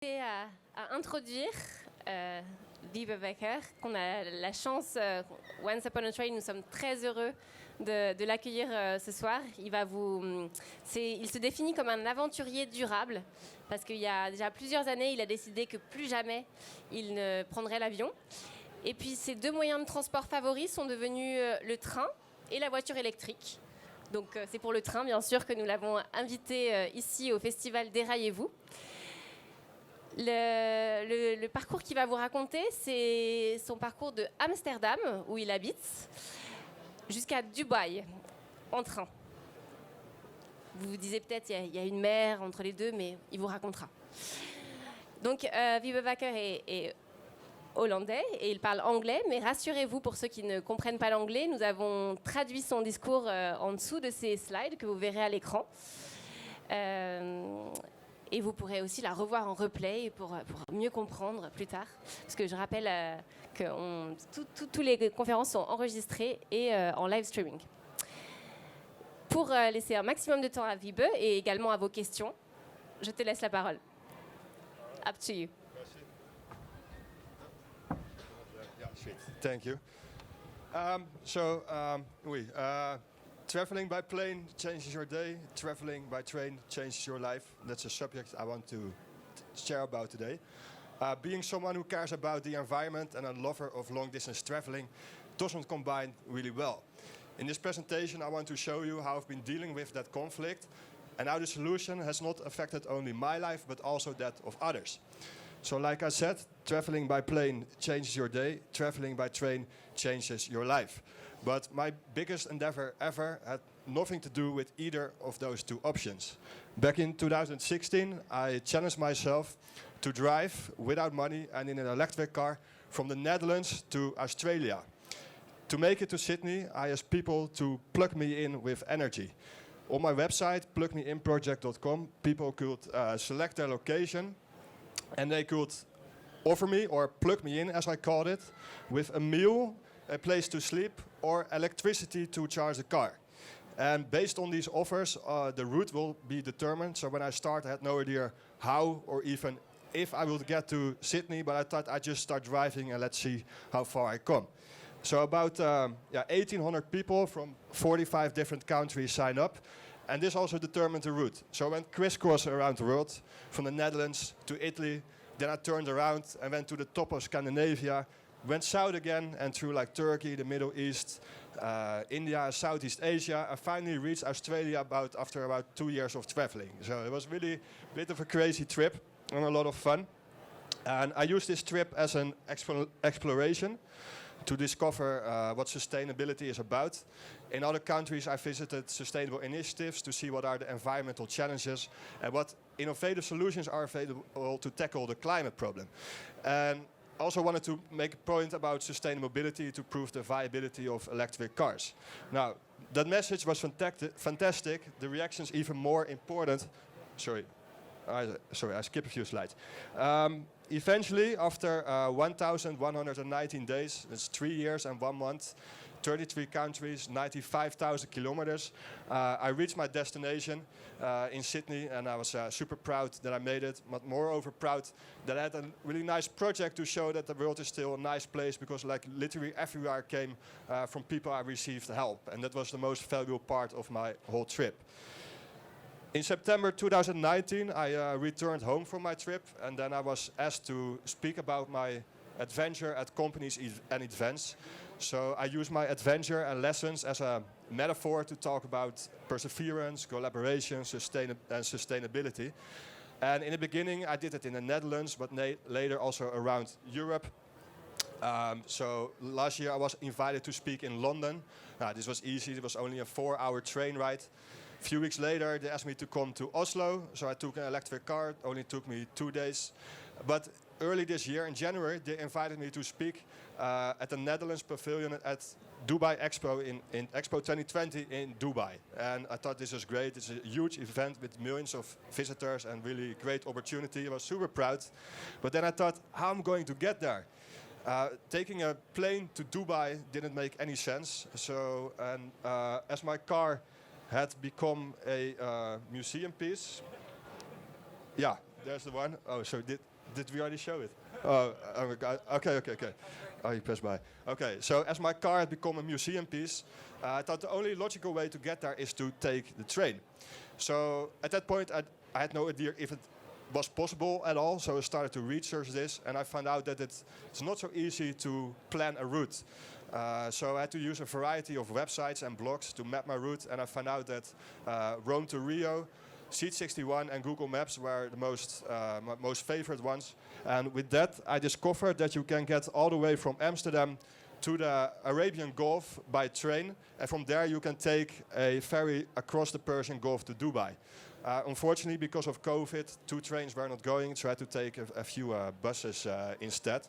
À introduire Wiebe WAKKER, qu'on a la chance, Once Upon a Train, nous sommes très heureux de l'accueillir ce soir. Il se définit comme un aventurier durable, parce qu'il y a déjà plusieurs années, il a décidé que plus jamais il ne prendrait l'avion. Et puis ses deux moyens de transport favoris sont devenus le train et la voiture électrique. Donc c'est pour le train, bien sûr, que nous l'avons invité ici au festival Déraillez-vous. Le parcours qu'il va vous raconter, c'est son parcours de Amsterdam, où il habite, jusqu'à Dubaï, en train. Vous vous disiez peut-être il y a une mer entre les deux, mais il vous racontera. Donc, Wiebe WAKKER est hollandais et il parle anglais, mais rassurez-vous, pour ceux qui ne comprennent pas l'anglais, nous avons traduit son discours en dessous de ces slides que vous verrez à l'écran. Et vous pourrez aussi la revoir en replay pour mieux comprendre plus tard. Parce que je rappelle que toutes les conférences sont enregistrées et en live streaming. Pour laisser un maximum de temps à Wiebe et également à vos questions, je te laisse la parole. Up to you. Thank you. Traveling by plane changes your day. Traveling by train changes your life. That's a subject I want to share about today. Being someone who cares about the environment and a lover of long-distance traveling doesn't combine really well. In this presentation, I want to show you how I've been dealing with that conflict and how the solution has not affected only my life, but also that of others. So like I said, traveling by plane changes your day. Traveling by train changes your life. But my biggest endeavor ever had nothing to do with either of those two options. Back in 2016, I challenged myself to drive without money and in an electric car from the Netherlands to Australia. To make it to Sydney, I asked people to plug me in with energy. On my website, plugmeinproject.com, people could select their location and they could offer me, or plug me in as I called it, with a meal, a place to sleep, or electricity to charge the car. And based on these offers, the route will be determined. So when I started, I had no idea how or even if I would get to Sydney, but I thought I'd just start driving and let's see how far I come. So about 1,800 people from 45 different countries sign up. And this also determined the route. So I went crisscross around the world, from the Netherlands to Italy. Then I turned around and went to the top of Scandinavia, went south again and through like Turkey, the Middle East, India, Southeast Asia. I finally reached Australia after about 2 years of traveling. So it was really a bit of a crazy trip and a lot of fun. And I used this trip as an exploration to discover what sustainability is about. In other countries, I visited sustainable initiatives to see what are the environmental challenges and what innovative solutions are available to tackle the climate problem. And also wanted to make a point about sustainability to prove the viability of electric cars. Now, that message was fantastic. The reactions even more important. Sorry, I skipped a few slides. Eventually, after 1,119 days, that's 3 years and 1 month, 33 countries, 95,000 kilometers, I reached my destination in Sydney, and I was super proud that I made it, but moreover proud that I had a really nice project to show that the world is still a nice place, because like literally everywhere I came from people I received help, and that was the most valuable part of my whole trip. In September 2019, I returned home from my trip, and then I was asked to speak about my adventure at companies and events. So I use my adventure and lessons as a metaphor to talk about perseverance, collaboration, and sustainability. And in the beginning, I did it in the Netherlands, but later also around Europe. So last year I was invited to speak in London. This was easy. It was only a 4-hour train ride. A few weeks later, they asked me to come to Oslo, so I took an electric car. It only took me 2 days. But early this year, in January, they invited me to speak at the Netherlands pavilion at Dubai Expo in Expo 2020 in Dubai. And I thought this was great. It's a huge event with millions of visitors and really great opportunity. I was super proud. But then I thought, how am I going to get there? Taking a plane to Dubai didn't make any sense. So, as my car had become a museum piece. Yeah, there's the one. Oh, so Did we already show it? Oh, okay. Oh, you pressed by. Okay, so as my car had become a museum piece, I thought the only logical way to get there is to take the train. So at that point, I had no idea if it was possible at all, so I started to research this, and I found out that it's not so easy to plan a route. So I had to use a variety of websites and blogs to map my route, and I found out that Rome to Rio, Seat 61 and Google Maps were the most favorite ones. And with that, I discovered that you can get all the way from Amsterdam to the Arabian Gulf by train, and from there you can take a ferry across the Persian Gulf to Dubai. Unfortunately, because of COVID, 2 trains were not going, so I had to take a few buses instead.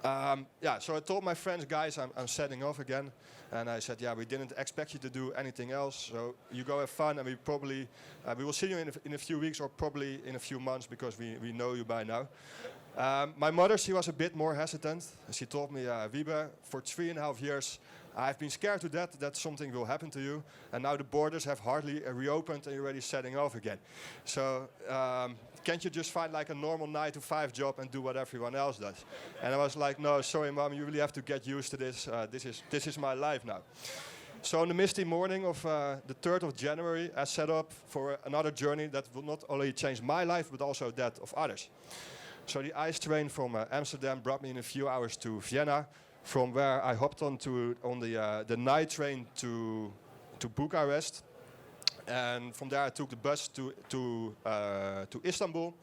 So I told my friends, guys, I'm setting off again. And I said, we didn't expect you to do anything else. So you go have fun, and we will see you in a few weeks or probably in a few months because we know you by now. My mother, she was a bit more hesitant. She told me, Wiebe, for 3.5 years, I've been scared to death that something will happen to you. And now the borders have hardly reopened and you're already setting off again. So can't you just find like a normal 9-to-5 job and do what everyone else does? And I was like, no, sorry, Mom, you really have to get used to this. This is my life now. So on the misty morning of the 3rd of January, I set up for another journey that will not only change my life, but also that of others. So the ice train from Amsterdam brought me in a few hours to Vienna, from where I hopped on the night train to Bucharest. And from there I took the bus to Istanbul.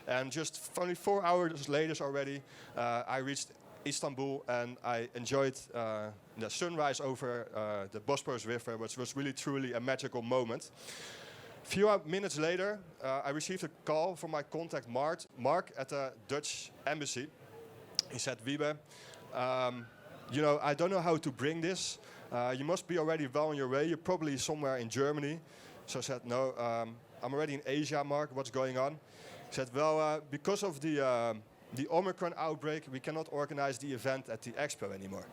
And just only 4 hours later already, I reached Istanbul, and I enjoyed the sunrise over the Bosporus River, which was really truly a magical moment. A few minutes later, I received a call from my contact Mark at the Dutch embassy. He said, Wiebe, I don't know how to bring this. You must be already well on your way. You're probably somewhere in Germany. So I said, no, I'm already in Asia, Mark. What's going on? He said, well, because of the Omicron outbreak, we cannot organize the event at the expo anymore.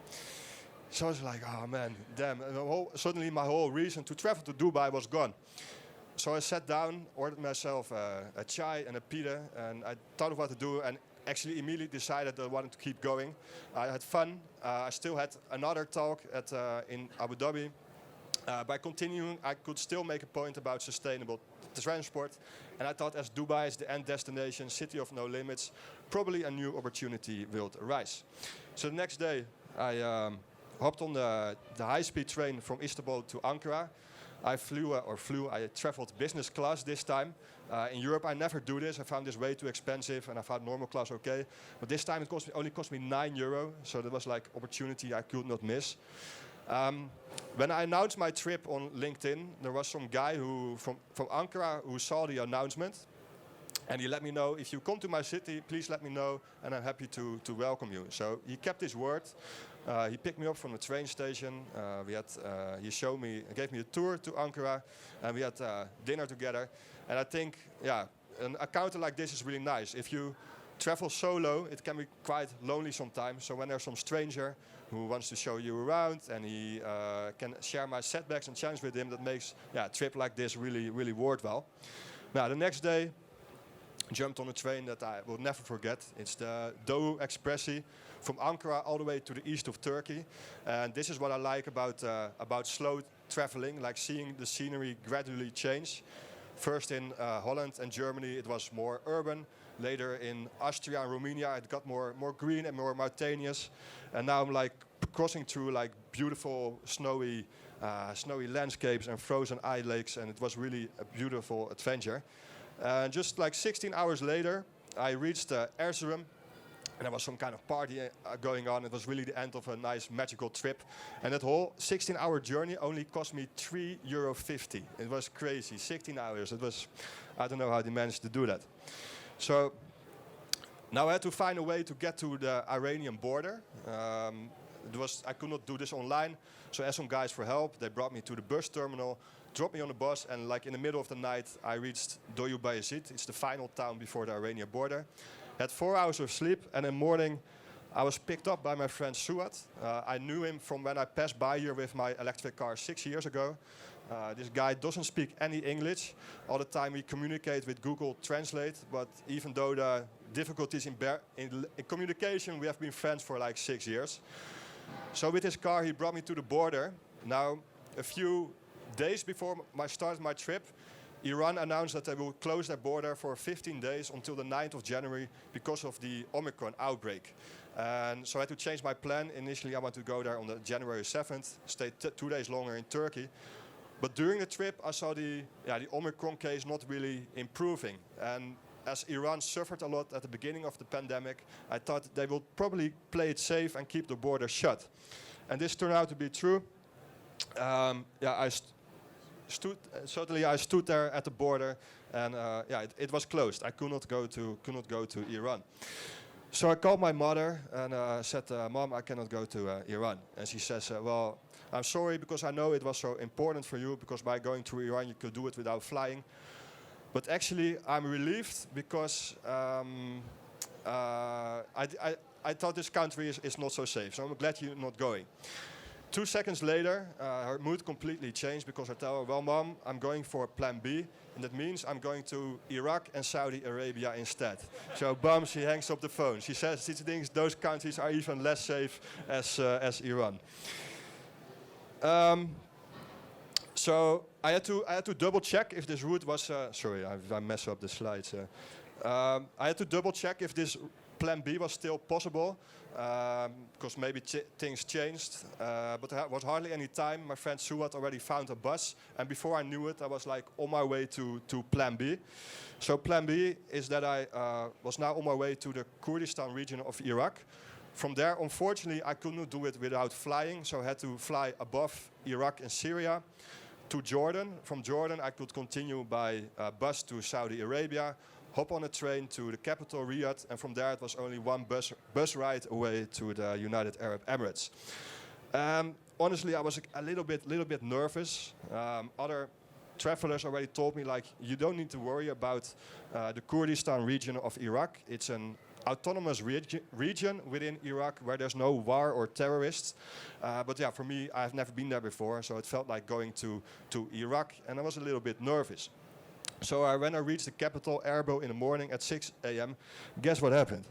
So I was like, oh man, damn. And suddenly my whole reason to travel to Dubai was gone. So I sat down, ordered myself a chai and a pita, and I thought of what to do, and actually immediately decided that I wanted to keep going. I had fun. I still had another talk in Abu Dhabi. By continuing, I could still make a point about sustainable transport. And I thought, as Dubai is the end destination, city of no limits, probably a new opportunity will arise. So the next day, I hopped on the high-speed train from Istanbul to Ankara. I traveled business class this time. In Europe, I never do this. I found this way too expensive, and I found normal class okay. But this time, it only cost me €9, so that was like opportunity I could not miss. When I announced my trip on LinkedIn, there was some guy from Ankara who saw the announcement, and he let me know, if you come to my city, please let me know, and I'm happy to welcome you. So he kept his word. He picked me up from the train station. He gave me a tour to Ankara, and we had dinner together. And I think, an encounter like this is really nice. If you travel solo, it can be quite lonely sometimes. So when there's some stranger who wants to show you around, and he can share my setbacks and challenges with him, that makes a trip like this really, really worthwhile. Now, the next day, jumped on a train that I will never forget. It's the Doğu Expressi from Ankara all the way to the east of Turkey. And this is what I like about slow traveling, like seeing the scenery gradually change. First in Holland and Germany, it was more urban. Later in Austria and Romania, it got more green and more mountainous. And now I'm like crossing through like beautiful snowy landscapes and frozen ice lakes, and it was really a beautiful adventure. Just like 16 hours later, I reached Erzurum, and there was some kind of party going on. It was really the end of a nice magical trip. And that whole 16-hour journey only cost me €3.50. It was crazy, 16 hours. I don't know how they managed to do that. So now I had to find a way to get to the Iranian border. I could not do this online, so I asked some guys for help. They brought me to the bus terminal, dropped me on the bus, and like in the middle of the night, I reached Doğu Bayezid. It's the final town before the Iranian border. Had 4 hours of sleep, and in the morning, I was picked up by my friend Suat. I knew him from when I passed by here with my electric car 6 years ago. This guy doesn't speak any English. All the time we communicate with Google Translate, but even though difficulties in communication. We have been friends for like 6 years. So with his car, he brought me to the border. Now, a few days before I started my trip, Iran announced that they will close their border for 15 days until the 9th of January because of the Omicron outbreak. And so I had to change my plan. Initially, I wanted to go there on the January 7th, stay 2 days longer in Turkey. But during the trip, I saw the Omicron case not really improving. And as Iran suffered a lot at the beginning of the pandemic, I thought they will probably play it safe and keep the border shut. And this turned out to be true. I stood there at the border, and it was closed. I could not go to Iran. So I called my mother and said, "Mom, I cannot go to Iran." And she says, "Well, I'm sorry because I know it was so important for you because by going to Iran you could do it without flying. But actually, I'm relieved because I thought this country is not so safe. So I'm glad you're not going." 2 seconds later, her mood completely changed because I tell her, "Well, Mom, I'm going for plan B, and that means I'm going to Iraq and Saudi Arabia instead." So, bam, she hangs up the phone. She says she thinks those countries are even less safe as Iran. So I had to double check if this route was. Sorry, I messed up the slides. I had to double check if this plan B was still possible, because maybe things changed. But there was hardly any time. My friend Suat already found a bus, and before I knew it, I was like on my way to plan B. So plan B is that I was now on my way to the Kurdistan region of Iraq. From there, unfortunately, I could not do it without flying, so I had to fly above Iraq and Syria to Jordan. From Jordan, I could continue by bus to Saudi Arabia, hop on a train to the capital, Riyadh, and from there it was only one bus ride away to the United Arab Emirates. Honestly, I was a little bit nervous. Other travelers already told me, like, you don't need to worry about the Kurdistan region of Iraq. It's an autonomous region within Iraq where there's no war or terrorists. But yeah, for me, I've never been there before, so it felt like going to Iraq, and I was a little bit nervous. So when I reached the capital, Erbil, in the morning at 6 a.m., guess what happened?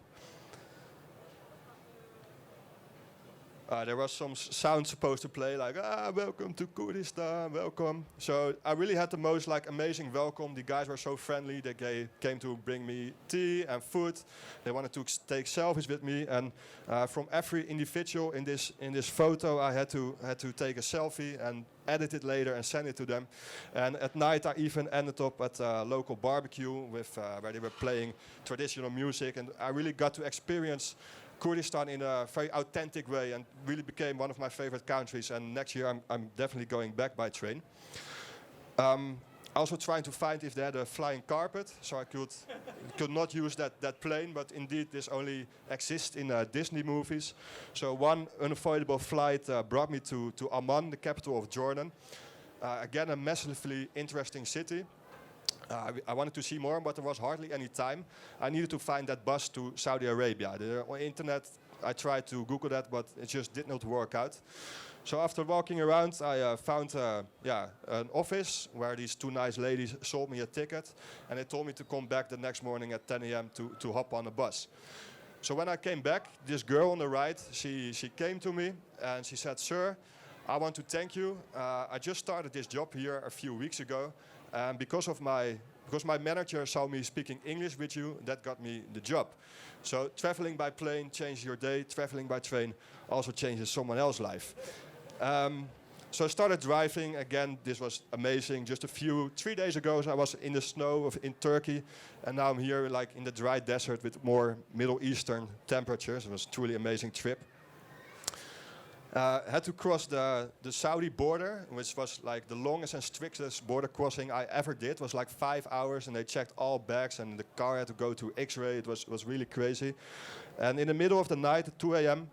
There was some sound supposed to play, like, welcome to Kurdistan, welcome. So I really had the most amazing welcome. The guys were so friendly. They came to bring me tea and food. They wanted to take selfies with me. And from every individual in this photo, I had to take a selfie and edit it later and send it to them. And at night, I even ended up at a local barbecue with where they were playing traditional music. And I really got to experience Kurdistan in a very authentic way and really became one of my favorite countries. And next year I'm definitely going back by train. Also trying to find if they had a flying carpet, so I could not use that plane, but indeed this only exists in Disney movies. So one unavoidable flight brought me to Amman, the capital of Jordan. Again, a massively interesting city. I wanted to see more, but there was hardly any time. I needed to find that bus to Saudi Arabia. On the internet, I tried to Google that, but it just did not work out. So after walking around, I found an office where these two nice ladies sold me a ticket, and they told me to come back the next morning at 10 a.m. to hop on a bus. So when I came back, this girl on the right, she came to me and she said, "Sir, I want to thank you. I just started this job here a few weeks ago. Because my manager saw me speaking English with you, that got me the job. So traveling by plane changes your day. Traveling by train also changes someone else's life." So I started driving. Again, this was amazing. Just 3 days ago, I was in the snow in Turkey, and now I'm here in the dry desert with more Middle Eastern temperatures. It was a truly amazing trip. Had to cross the Saudi border, which was the longest and strictest border crossing I ever did. It was 5 hours, and they checked all bags, and the car had to go to X-ray. It was really crazy. And in the middle of the night, at 2 a.m.,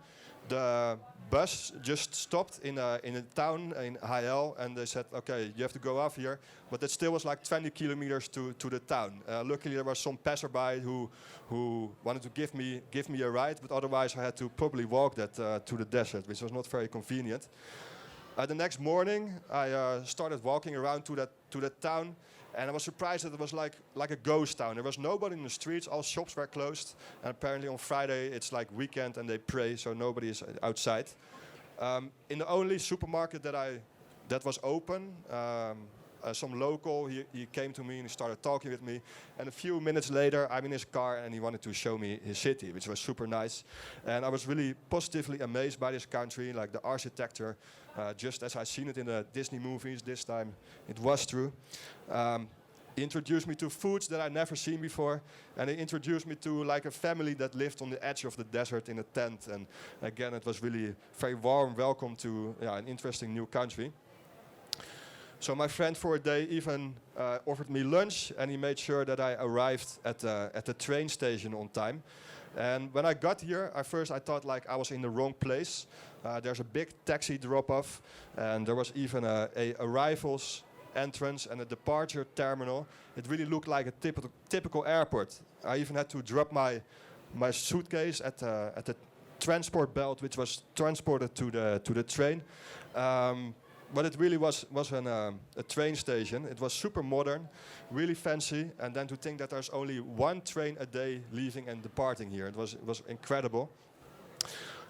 the bus just stopped in a town in Hayel, and they said, "Okay, you have to go off here." But it still was 20 kilometers to the town. Luckily, there was some passerby who wanted to give me a ride, but otherwise I had to probably walk that to the desert, which was not very convenient. The next morning, I started walking around to that town, And I was surprised that it was like a ghost town. There was nobody in the streets. All shops were closed. And apparently on Friday it's like weekend and they pray, so nobody is outside. In the only supermarket that was open, some local, he came to me and he started talking with me. And a few minutes later, I'm in his car and he wanted to show me his city, which was super nice. And I was really positively amazed by this country, like the architecture, just as I've seen it in the Disney movies. This time it was true. He introduced me to foods that I'd never seen before. And he introduced me to like a family that lived on the edge of the desert in a tent. And again, it was really very warm welcome to an interesting new country. So my friend for a day even offered me lunch, and he made sure that I arrived at the train station on time. And when I got here, I thought like I was in the wrong place. There's a big taxi drop-off, and there was even a arrivals entrance and a departure terminal. It really looked like a typical airport. I even had to drop my suitcase at the transport belt, which was transported to the train. But it really was a train station. It was super modern, really fancy, and then to think that there's only one train a day leaving and departing here. It was incredible.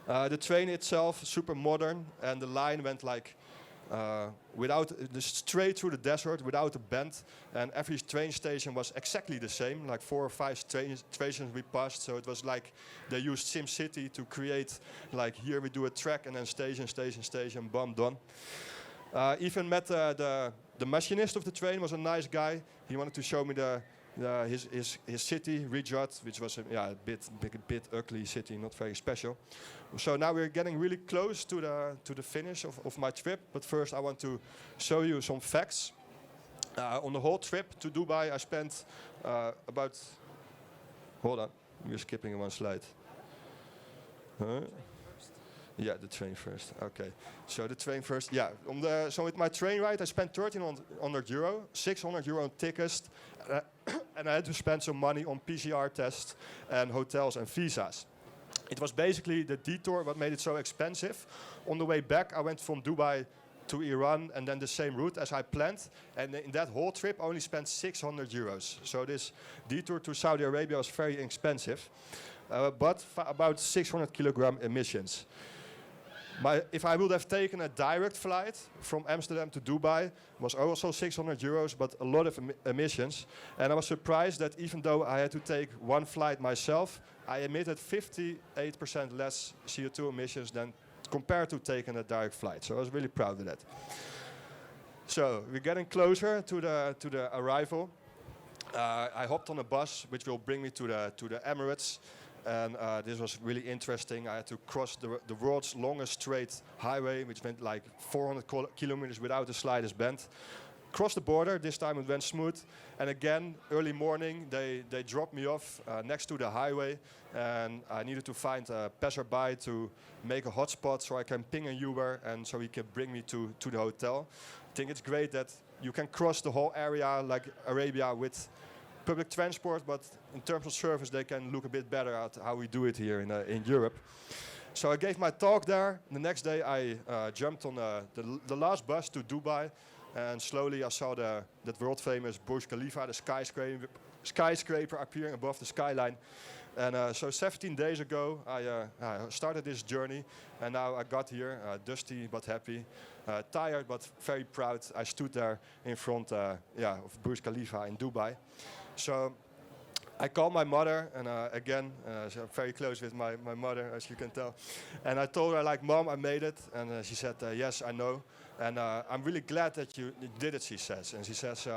The train itself, super modern, and the line went like straight through the desert without a bend, and every train station was exactly the same, like 4 or 5 stations we passed. So it was like they used SimCity to create, like here we do a track and then station, boom, done. Even met the machinist of the train, was a nice guy. He wanted to show me his city, Rijad, which was a bit ugly city, not very special. So now we're getting really close to the finish of my trip. But first I want to show you some facts. On the whole trip to Dubai, I spent about... Hold on, we're skipping one slide. Yeah, the train first. Okay, so the train first. Yeah, so with my train ride, I spent 1,300 euro, 600 euro on tickets, and I had to spend some money on PCR tests and hotels and visas. It was basically the detour what made it so expensive. On the way back, I went from Dubai to Iran and then the same route as I planned. And in that whole trip, I only spent 600 euros. So this detour to Saudi Arabia was very expensive, but about 600 kilogram emissions. If I would have taken a direct flight from Amsterdam to Dubai, was also 600 euros, but a lot of emissions. And I was surprised that even though I had to take one flight myself, I emitted 58% less CO2 emissions than compared to taking a direct flight. So I was really proud of that. So we're getting closer to the arrival. I hopped on a bus, which will bring me to the Emirates. And this was really interesting. I had to cross the world's longest straight highway, which went like 400 kilometers without the slightest bend. Crossed the border. This time it went smooth. And again, early morning, they dropped me off next to the highway. And I needed to find a passerby to make a hotspot so I can ping a Uber and so he can bring me to the hotel. I think it's great that you can cross the whole area like Arabia with public transport, but in terms of service, they can look a bit better at how we do it here in Europe. So I gave my talk there. The next day, I jumped on the last bus to Dubai, and slowly I saw that world-famous Burj Khalifa, the skyscraper appearing above the skyline. And so 17 days ago, I started this journey, and now I got here, dusty but happy, tired but very proud. I stood there in front of Burj Khalifa in Dubai. So I called my mother, and again, so I'm very close with my mother, as you can tell. And I told her, like, Mom, I made it. And she said, yes, I know. And I'm really glad that you did it, she says. And she says,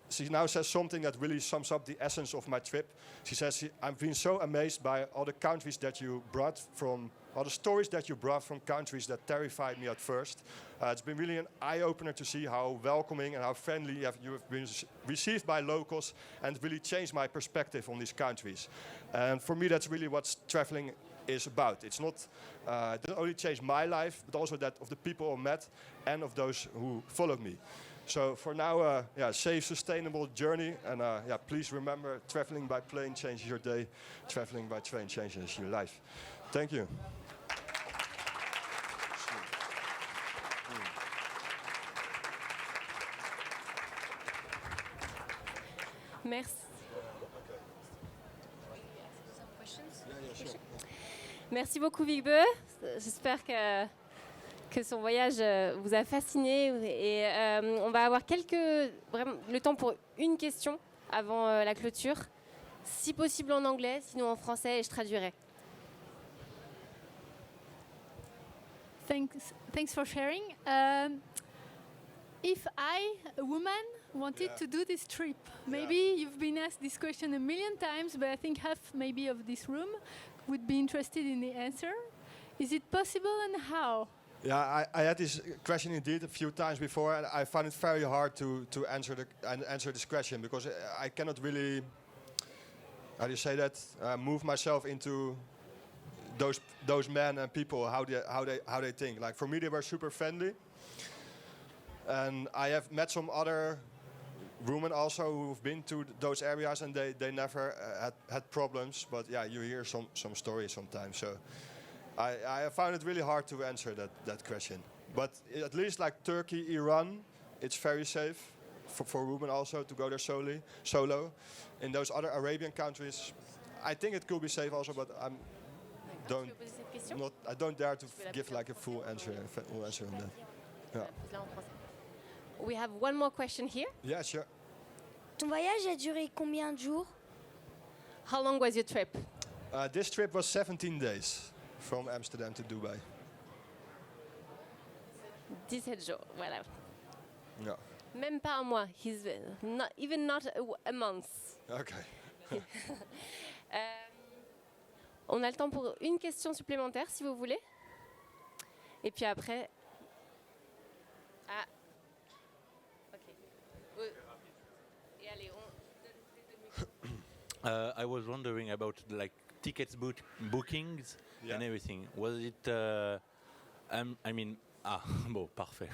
she now says something that really sums up the essence of my trip. She says, I've been so amazed by all the countries that you brought from, all the stories that you brought from countries that terrified me at first. It's been really an eye-opener to see how welcoming and how friendly you have been received by locals, and really changed my perspective on these countries. And for me, that's really what traveling is about. It's not, it didn't only change my life, but also that of the people I met and of those who followed me. So for now, safe, sustainable journey, and please remember, traveling by plane changes your day, traveling by train changes your life. Thank you. Merci. Merci beaucoup, Wiebe. J'espère que son voyage vous a fasciné. Et on va avoir vraiment, le temps pour une question avant la clôture. Si possible en anglais, sinon en français, et je traduirai. Thanks for sharing. If I, a woman, wanted to do this trip, maybe you've been asked this question a million times, but I think half maybe of this room would be interested in the answer. Is it possible and how? Yeah, I had this question indeed a few times before, and I found it very hard to answer this question because I cannot really, how do you say that, move myself into those men and people, how they think. Like for me, they were super friendly, and I have met some other women also who've been to those areas, and they never had problems. But yeah, you hear some stories sometimes. So I found it really hard to answer that question. But at least like Turkey, Iran, it's very safe for women also to go there solo. In those other Arabian countries, I think it could be safe also, but I don't dare to give like a full answer on that. Yeah. We have one more question here. Yeah, sure. Ton voyage a duré combien de jours? How long was your trip? This trip was 17 days from Amsterdam to Dubai. 17 jours, voilà. Yeah. Même pas un mois. He's not a month. Okay. On a le temps pour une question supplémentaire, si vous voulez. Et puis après... Ah. OK. Et allez, I was wondering about like tickets bookings and everything. Was it? Bon, parfait.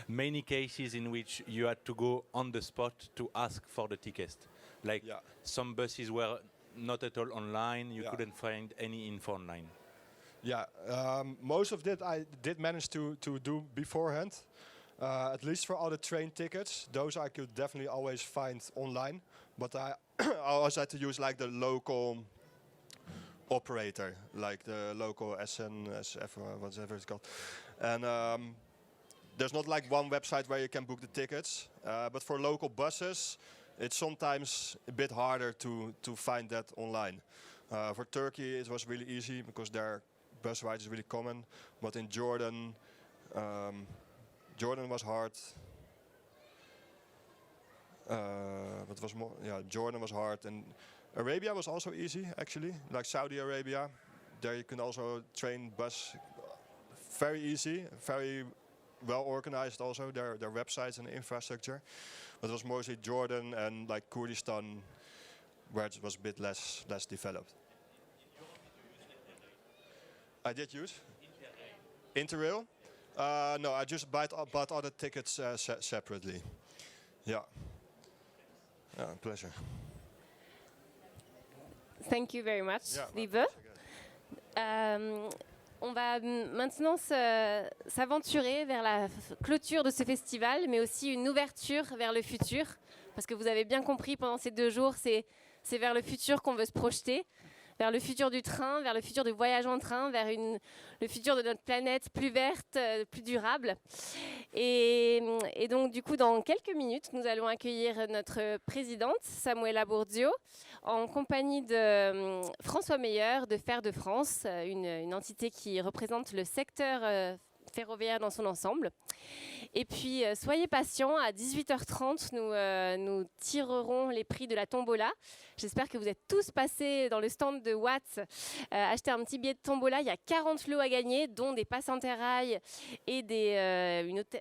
Many cases in which you had to go on the spot to ask for the ticket. Like some buses were not at all online. You couldn't find any info online. Yeah, most of that I did manage to do beforehand. At least for all the train tickets, those I could definitely always find online. But I always had to use like the local operator, like the local SNSF or whatever it's called. And there's not like one website where you can book the tickets. But for local buses, it's sometimes a bit harder to find that online. For Turkey, it was really easy because their bus ride is really common. But in Jordan was hard. But was more, Jordan was hard, and Arabia was also easy actually. Like Saudi Arabia, there you can also train bus very easy, very well organized. Also their websites and infrastructure. But it was mostly Jordan and like Kurdistan, where it was a bit less developed. I did use Interrail. No, I just bought all the tickets separately. Yeah. Yeah, pleasure. Thank you very much, Wiebe. On va maintenant s'aventurer vers la clôture de ce festival, mais aussi une ouverture vers le futur. Parce que vous avez bien compris, pendant ces 2 jours, c'est vers le futur qu'on veut se projeter. Vers le futur du train, vers le futur du voyage en train, vers le futur de notre planète plus verte, plus durable. Et donc, du coup, dans quelques minutes, nous allons accueillir notre présidente, Samuela Bourdio, en compagnie de François Meyer de Fer de France, une entité qui représente le secteur ferroviaire dans son ensemble. Et puis, soyez patients, à 18h30, nous tirerons les prix de la tombola. J'espère que vous êtes tous passés dans le stand de OUAT, acheter un petit billet de tombola. Il y a 40 lots à gagner, dont des passes Interrail et des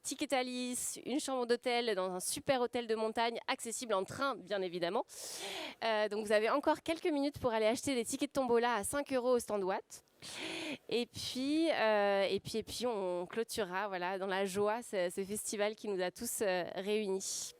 tickets Thalys, une chambre d'hôtel dans un super hôtel de montagne, accessible en train, bien évidemment. Donc, vous avez encore quelques minutes pour aller acheter des tickets de tombola à 5 € au stand OUAT. Et puis on clôturera dans la joie ce festival qui nous a tous réunis.